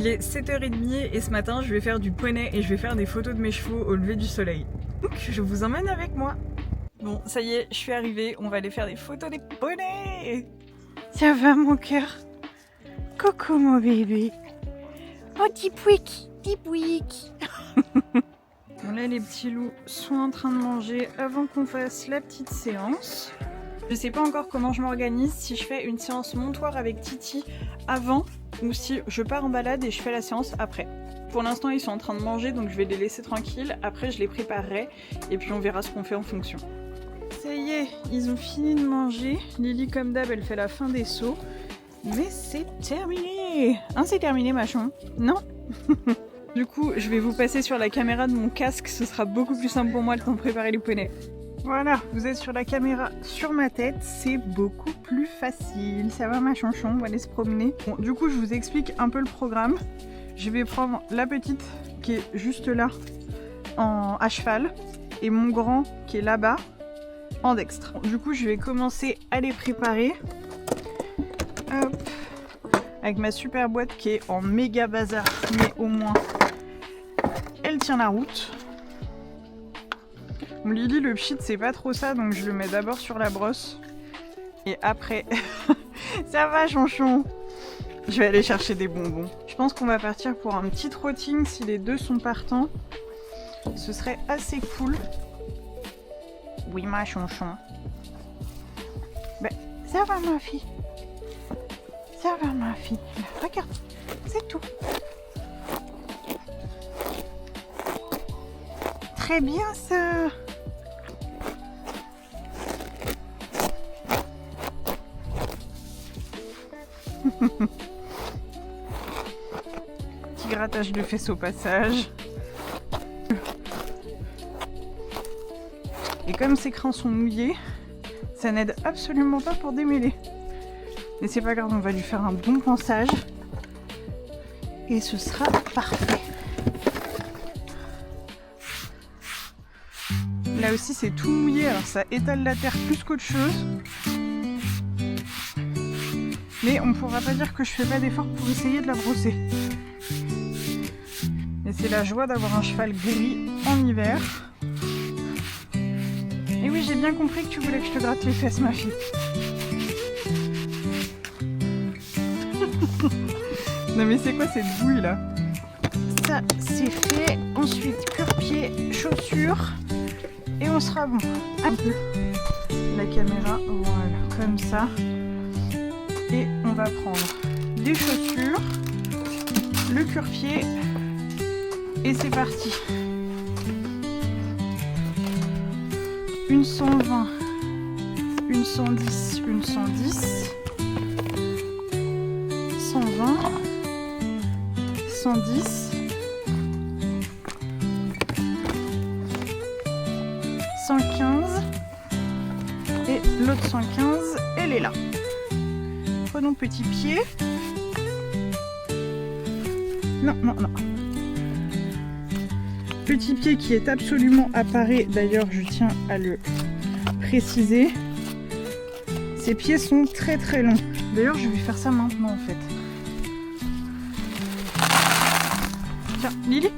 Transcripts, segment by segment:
Il est 7h30 et ce matin je vais faire du poney et je vais faire des photos de mes chevaux au lever du soleil. Donc je vous emmène avec moi. Bon, ça y est, je suis arrivée, on va aller faire des photos des poneys. Ça va mon cœur? Coucou mon bébé. Oh Dipwick, Dipwick. Bon là les petits loups sont en train de manger avant qu'on fasse la petite séance. Je sais pas encore comment je m'organise, si je fais une séance montoir avec Titi avant ou si je pars en balade et je fais la séance après. Pour l'instant ils sont en train de manger donc je vais les laisser tranquilles, après je les préparerai et puis on verra ce qu'on fait en fonction. Ça y est, ils ont fini de manger, Lily comme d'hab elle fait la fin des seaux, mais c'est terminé. Hein, c'est terminé machin? Non. Du coup je vais vous passer sur la caméra de mon casque, ce sera beaucoup plus simple pour moi le temps de préparer les poneys. Voilà, vous êtes sur la caméra sur ma tête, c'est beaucoup plus facile. Ça va ma chanchon, on va aller se promener. Bon, du coup, je vous explique un peu le programme. Je vais prendre la petite qui est juste là, à cheval, et mon grand qui est là-bas, en dextre. Du coup, je vais commencer à les préparer. Hop. Avec ma super boîte qui est en méga bazar, mais au moins, elle tient la route. Bon, Lily, le pchit, c'est pas trop ça, donc je le mets d'abord sur la brosse. Et après... Ça va, chanchon. Je vais aller chercher des bonbons. Je pense qu'on va partir pour un petit trotting si les deux sont partants. Ce serait assez cool. Oui, ma chanchon. Ben, ça va, ma fille. Ça va, ma fille. Regarde, c'est tout. Très bien, ça. Petit grattage de fesses au passage. Et comme ces crins sont mouillés, ça n'aide absolument pas pour démêler. Mais c'est pas grave, on va lui faire un bon pansage. Et ce sera parfait. Là aussi c'est tout mouillé, alors ça étale la terre plus qu'autre chose. Mais on ne pourra pas dire que je fais pas d'effort pour essayer de la brosser. Et c'est la joie d'avoir un cheval gris en hiver. Et oui, j'ai bien compris que tu voulais que je te gratte les fesses, ma fille. Non mais c'est quoi cette bouille là? Ça, c'est fait. Ensuite, cure-pied, chaussures. Et on sera bon. Un peu. La caméra, voilà, comme ça. Et on va prendre des chaussures, le cure-pied et c'est parti. Une 120, une 110, une 110, 120, 110, 115 et l'autre 115, elle est là. Prenons petit pied. Non, non, non. Petit pied qui est absolument appareil. D'ailleurs, je tiens à le préciser. Ces pieds sont très très longs. D'ailleurs, je vais faire ça maintenant en fait. Tiens, Lily.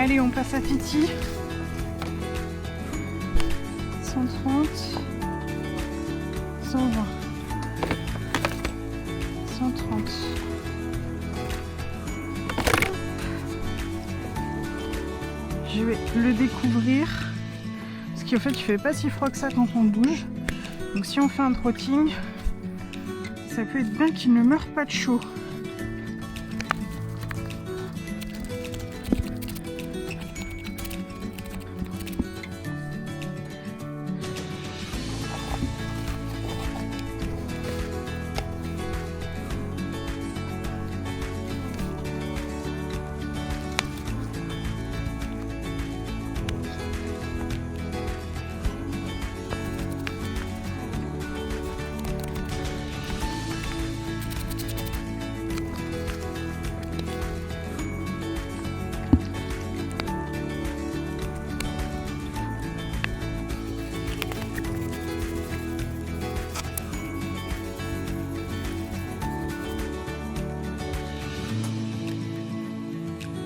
Allez, on passe à Titi. 130, 120, 130. Je vais le découvrir. Parce qu'en fait, il fait pas si froid que ça quand on bouge. Donc si on fait un trotting, ça peut être bien qu'il ne meure pas de chaud.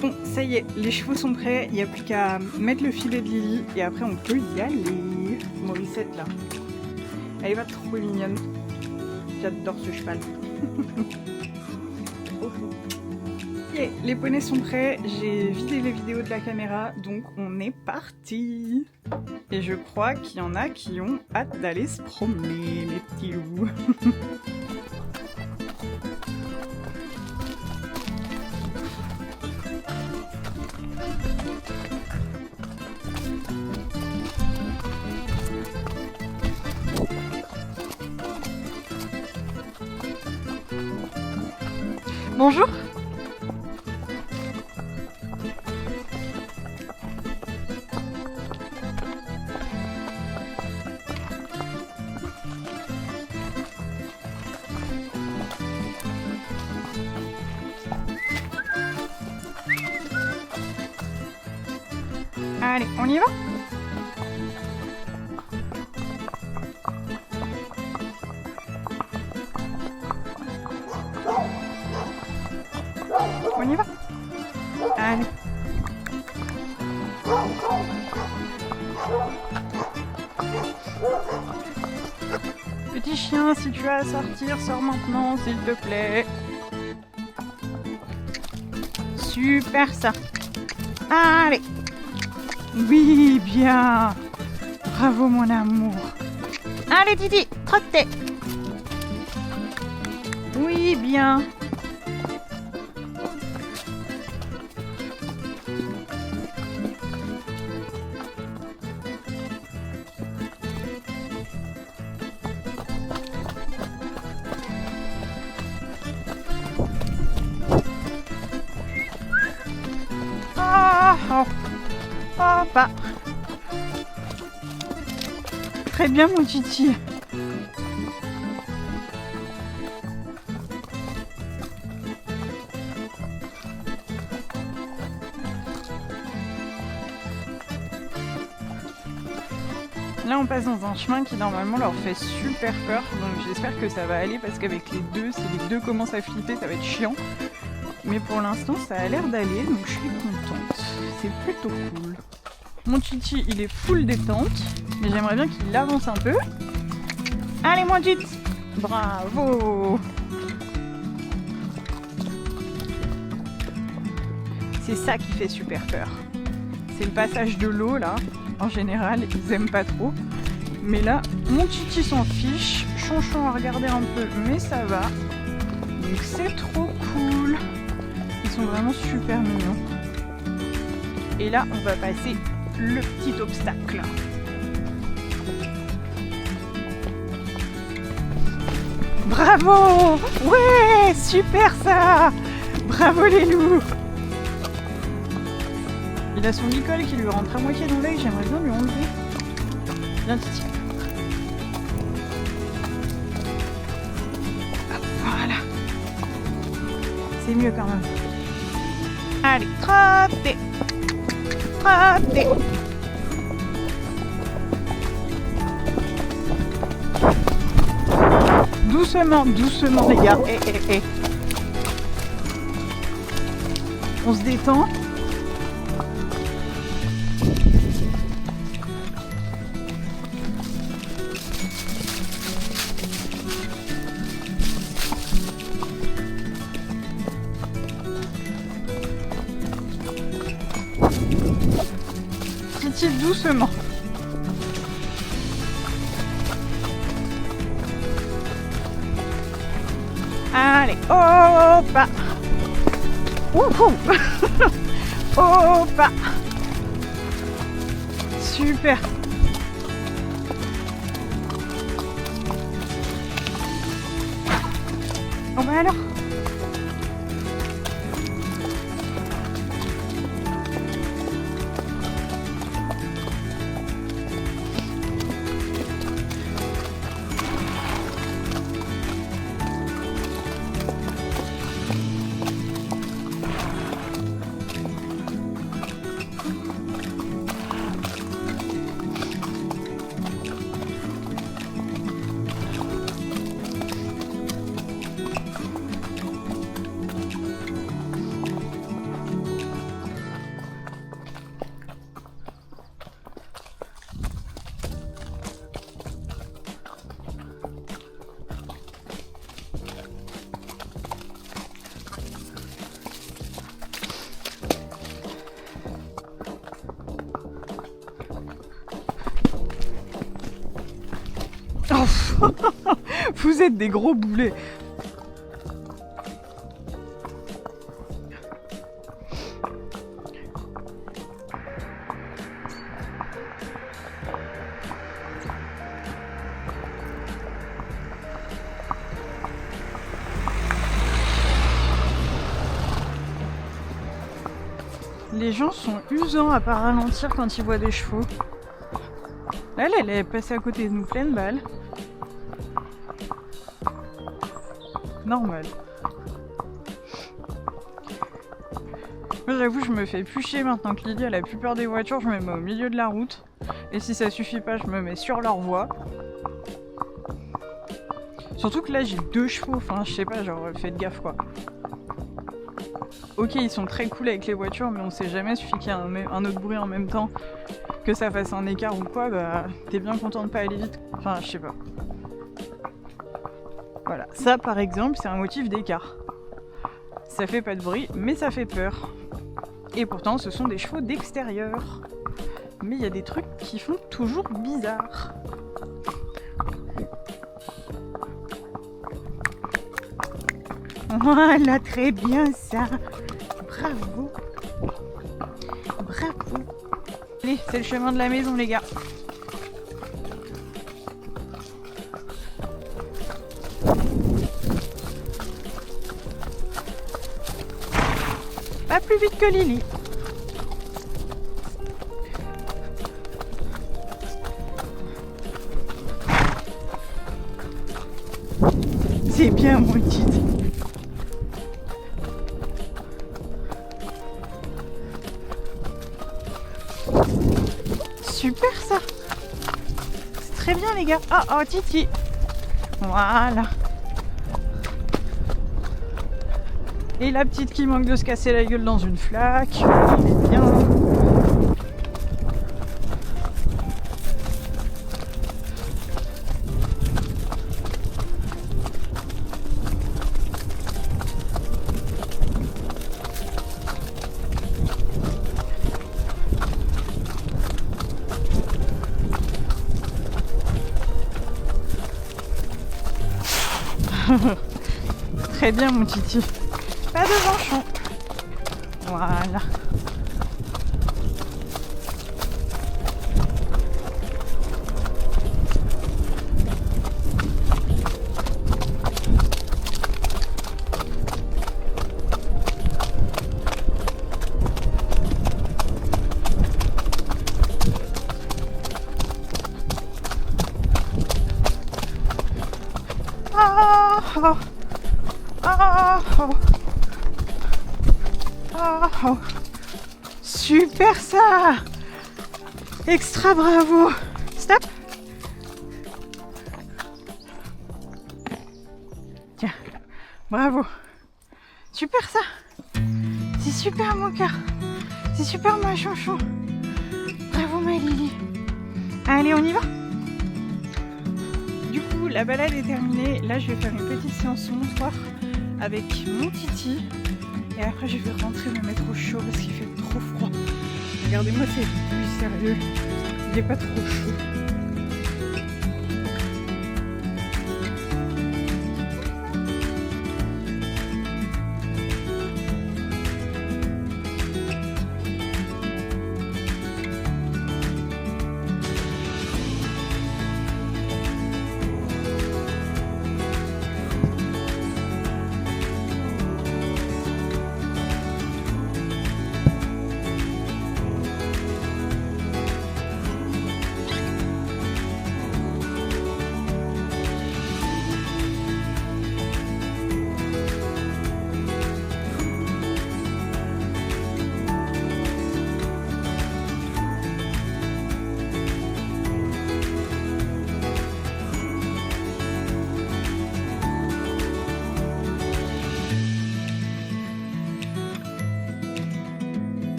Bon, ça y est, les chevaux sont prêts, il n'y a plus qu'à mettre le filet de Lily et après on peut y aller. Morissette là, elle va trop mignonne. J'adore ce cheval. Okay, les poneys sont prêts, j'ai vidé les vidéos de la caméra, donc on est parti. Et je crois qu'il y en a qui ont hâte d'aller se promener, les petits loups. Bonjour. Allez, on y va? On y va? Allez. Petit chien, si tu as à sortir, sors maintenant, s'il te plaît. Super ça. Allez. Oui, bien. Bravo mon amour. Allez Didi, trottez. Oui, bien. Oh, oh, pas. Très bien mon Titi. Là on passe dans un chemin qui normalement leur fait super peur, donc j'espère que ça va aller parce qu'avec les deux, si les deux commencent à flipper, ça va être chiant. Mais pour l'instant ça a l'air d'aller, donc je suis contente. C'est plutôt cool. Mon Titi il est full détente, mais j'aimerais bien qu'il avance un peu. Allez mon Titi. Bravo. C'est ça qui fait super peur. C'est le passage de l'eau là. En général ils aiment pas trop. Mais là mon Titi s'en fiche. Chonchon à regarder un peu, mais ça va. Donc c'est trop cool. Ils sont vraiment super mignons. Et là, on va passer le petit obstacle. Bravo! Ouais! Super ça! Bravo les loups! Il a son licol qui lui rentre à moitié dans l'œil, j'aimerais bien lui enlever. Viens Titi. Hop, voilà. C'est mieux quand même. Allez, trottez! Trottez! Doucement, doucement les gars. Eh. On se détend. doucement. Allez, hop. Hop. Super. Oh bah alors. Vous êtes des gros boulets. Les gens sont usants à pas ralentir quand ils voient des chevaux. Là, elle est passée à côté de nous pleine balle. Normal. Moi j'avoue je me fais plus chier maintenant que Lily elle a plus peur des voitures, je me mets au milieu de la route. Et si ça suffit pas je me mets sur leur voie. Surtout que là j'ai 2 chevaux, enfin je sais pas, genre faites gaffe quoi. Ok ils sont très cool avec les voitures mais on sait jamais, suffit qu'il y ait un autre bruit en même temps, que ça fasse un écart ou quoi, bah t'es bien content de pas aller vite. Enfin je sais pas. Voilà, ça par exemple c'est un motif d'écart. Ça fait pas de bruit mais ça fait peur. Et pourtant ce sont des chevaux d'extérieur. Mais il y a des trucs qui font toujours bizarre. Voilà, très bien ça. Bravo. Bravo. Allez, c'est le chemin de la maison les gars. Pas plus vite que Lily. C'est bien mon petit. Super ça. C'est très bien les gars. Oh Titi. Voilà. Et la petite qui manque de se casser la gueule dans une flaque. Il est bien. Très bien mon Titi. Pas de venchon. Voilà. Oh. Super ça. Extra bravo. Stop. Tiens, bravo. Super ça. C'est super mon cœur. C'est super ma chouchou. Bravo ma Lily. Allez on y va. Du coup la balade est terminée. Là je vais faire une petite séance montoir avec mon Titi. Et après je vais rentrer me mettre au chaud parce qu'il fait trop froid. Regardez-moi c'est plus sérieux. Il est pas trop chaud.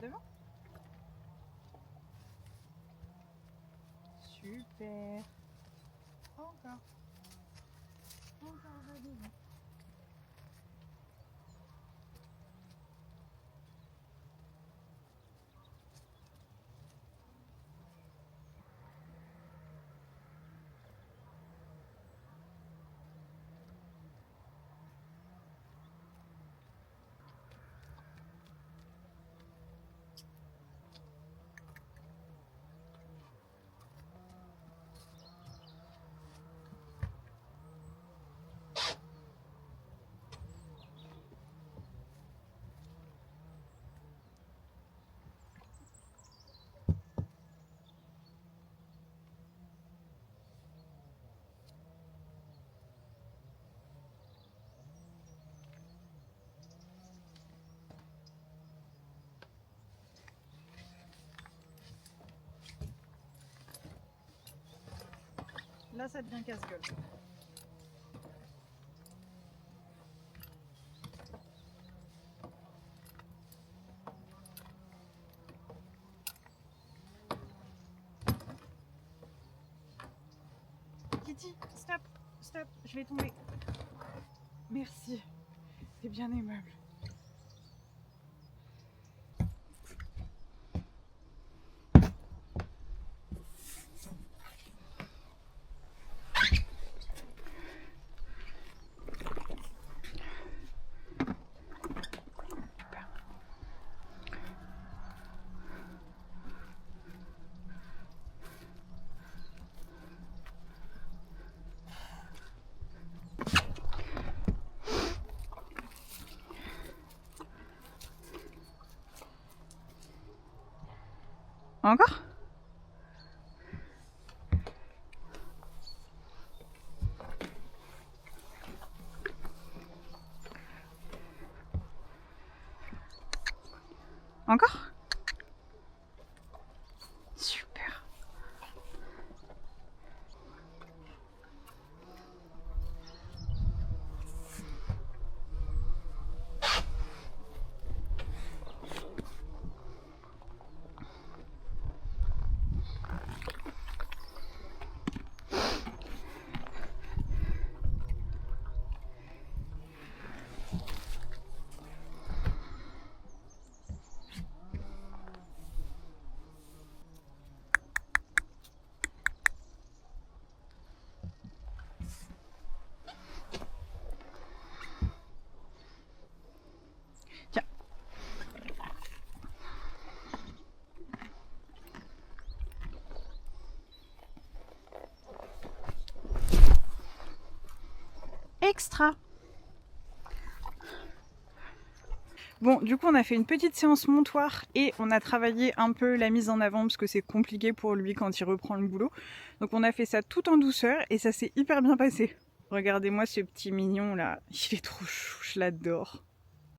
Devant. Super. Encore. Encore, va devant. Là, ça devient casse-gueule. Kitty, stop, stop, je vais tomber. Merci, t'es bien aimable. Encore? Encore? Super. extra. Bon, du coup, on a fait une petite séance montoire et on a travaillé un peu la mise en avant parce que c'est compliqué pour lui quand il reprend le boulot. Donc on a fait ça tout en douceur et ça s'est hyper bien passé. Regardez-moi ce petit mignon là, il est trop chou, je l'adore.